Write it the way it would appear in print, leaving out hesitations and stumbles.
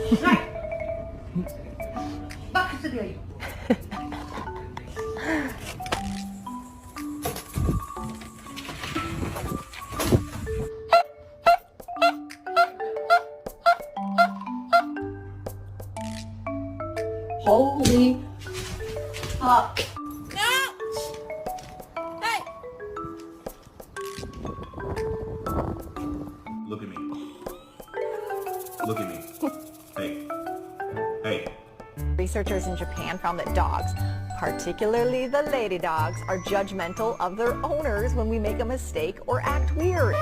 Right. Bakit sa gayo? Holy fuck. Look at me. Look at me. Hey. Hey. Researchers in Japan found that dogs, particularly the lady dogs, are judgmental of their owners when we make a mistake or act weird.